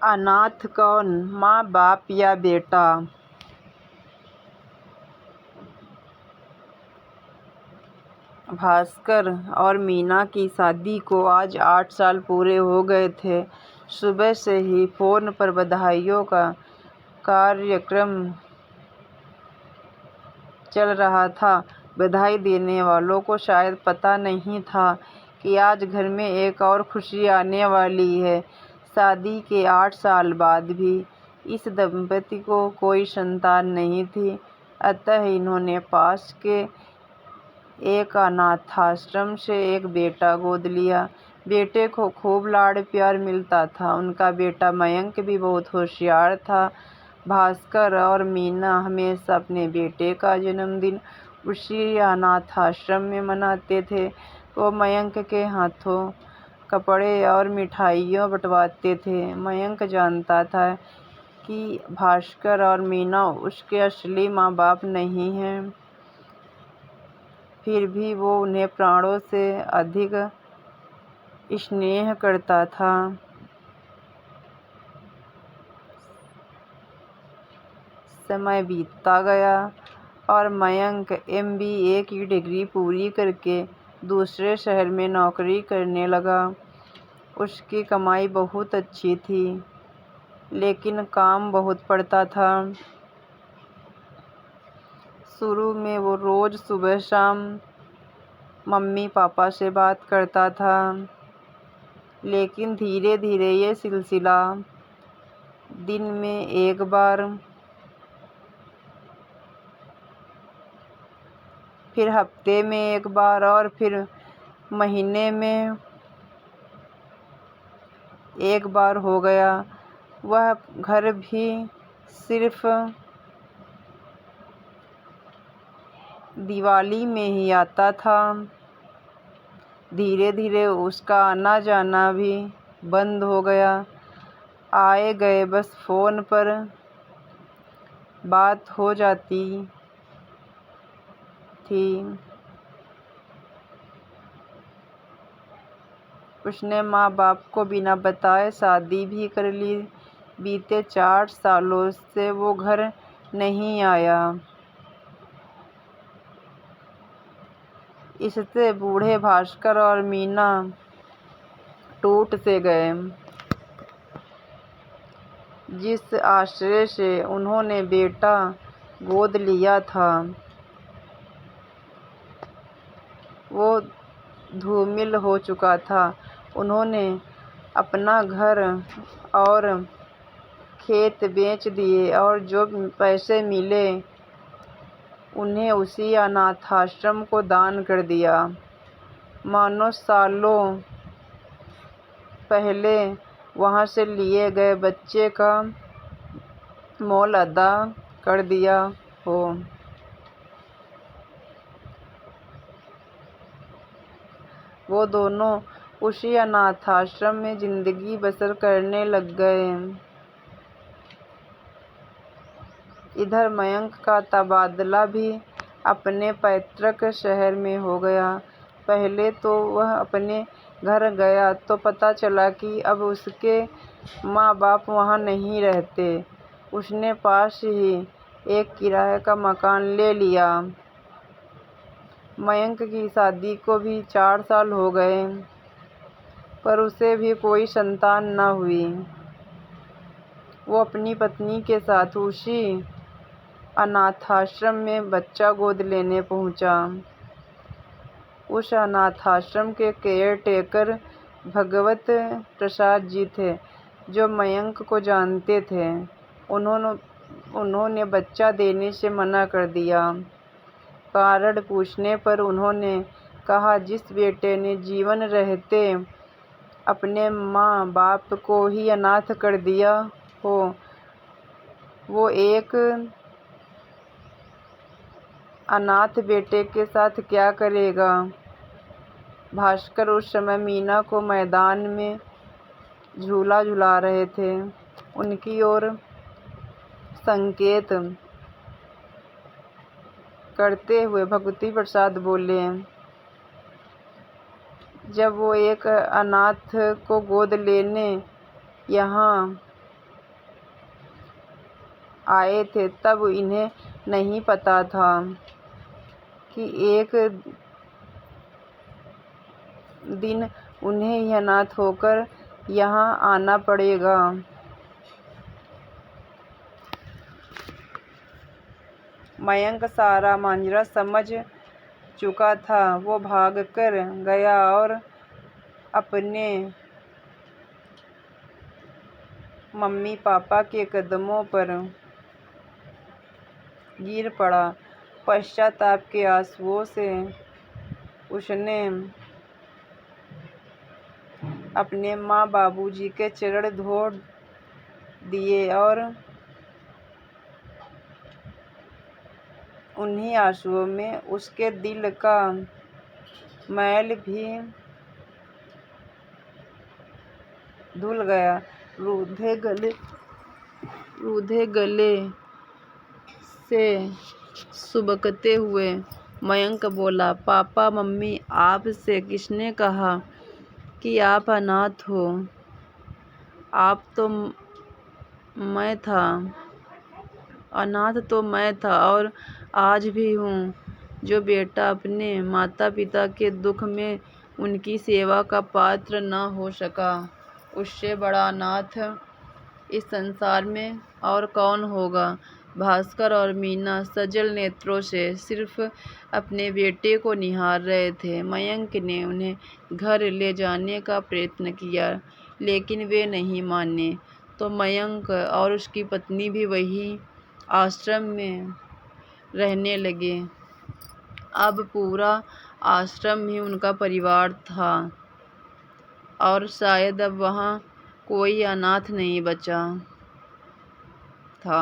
अनाथ कौन, माँ बाप या बेटा। भास्कर और मीना की शादी को आज 8 साल पूरे हो गए थे। सुबह से ही फोन पर बधाइयों का कार्यक्रम चल रहा था। बधाई देने वालों को शायद पता नहीं था कि आज घर में एक और खुशी आने वाली है। शादी के 8 साल बाद भी इस दंपति को कोई संतान नहीं थी, अतः इन्होंने पास के एक अनाथाश्रम से एक बेटा गोद लिया। बेटे को खूब लाड़ प्यार मिलता था। उनका बेटा मयंक भी बहुत होशियार था। भास्कर और मीना हमेशा अपने बेटे का जन्मदिन उसी अनाथाश्रम में मनाते थे। वो मयंक के हाथों कपड़े और मिठाइयाँ बंटवाते थे। मयंक जानता था कि भास्कर और मीना उसके असली माँ बाप नहीं हैं, फिर भी वो उन्हें प्राणों से अधिक स्नेह करता था। समय बीतता गया और मयंक MBA की डिग्री पूरी करके दूसरे शहर में नौकरी करने लगा। उसकी कमाई बहुत अच्छी थी, लेकिन काम बहुत पड़ता था। शुरू में वो रोज सुबह शाम मम्मी पापा से बात करता था, लेकिन धीरे धीरे ये सिलसिला दिन में एक बार, फिर हफ्ते में एक बार और फिर महीने में एक बार हो गया। वह घर भी सिर्फ दिवाली में ही आता था। धीरे धीरे उसका आना जाना भी बंद हो गया। आए गए बस फोन पर बात हो जाती थी। उसने माँ बाप को बिना बताए शादी भी कर ली। बीते 4 सालों से वो घर नहीं आया। इससे बूढ़े भास्कर और मीना टूट से गए। जिस आश्रय से उन्होंने बेटा गोद लिया था, वो धूमिल हो चुका था। उन्होंने अपना घर और खेत बेच दिए और जो पैसे मिले उन्हें उसी अनाथाश्रम को दान कर दिया। मानो सालों पहले वहाँ से लिए गए बच्चे का मोल अदा कर दिया हो। वो दोनों उसी अनाथाश्रम में जिंदगी बसर करने लग गए। इधर मयंक का तबादला भी अपने पैतृक शहर में हो गया। पहले तो वह अपने घर गया तो पता चला कि अब उसके माँ बाप वहाँ नहीं रहते। उसने पास ही एक किराए का मकान ले लिया। मयंक की शादी को भी 4 साल हो गए, पर उसे भी कोई संतान न हुई। वो अपनी पत्नी के साथ उसी अनाथाश्रम में बच्चा गोद लेने पहुंचा। उस अनाथाश्रम के केयर टेकर भगवत प्रसाद जी थे, जो मयंक को जानते थे। उन्होंने बच्चा देने से मना कर दिया। कारण पूछने पर उन्होंने कहा, जिस बेटे ने जीवन रहते अपने माँ बाप को ही अनाथ कर दिया हो, वो एक अनाथ बेटे के साथ क्या करेगा। भास्कर उस समय मीना को मैदान में झूला झुला रहे थे। उनकी ओर संकेत करते हुए भगवती प्रसाद बोले, जब वो एक अनाथ को गोद लेने यहाँ आए थे तब इन्हें नहीं पता था कि एक दिन उन्हें ही अनाथ होकर यहाँ आना पड़ेगा। मयंक सारा मांजरा समझ चुका था। वो भागकर गया और अपने मम्मी पापा के कदमों पर गिर पड़ा। पश्चाताप के आंसुओं से उसने अपने माँ बाबूजी के चरण धो दिए और उन्हीं आंसुओं में उसके दिल का मैल भी धुल गया। रूधे गले से सुबकते हुए मयंक बोला, पापा मम्मी, आपसे किसने कहा कि आप अनाथ हो? अनाथ तो मैं था और आज भी हूँ। जो बेटा अपने माता पिता के दुख में उनकी सेवा का पात्र न हो सका, उससे बड़ा अनाथ इस संसार में और कौन होगा। भास्कर और मीना सजल नेत्रों से सिर्फ अपने बेटे को निहार रहे थे। मयंक ने उन्हें घर ले जाने का प्रयत्न किया, लेकिन वे नहीं माने, तो मयंक और उसकी पत्नी भी वही आश्रम में रहने लगे। अब पूरा आश्रम ही उनका परिवार था और शायद अब वहाँ कोई अनाथ नहीं बचा था।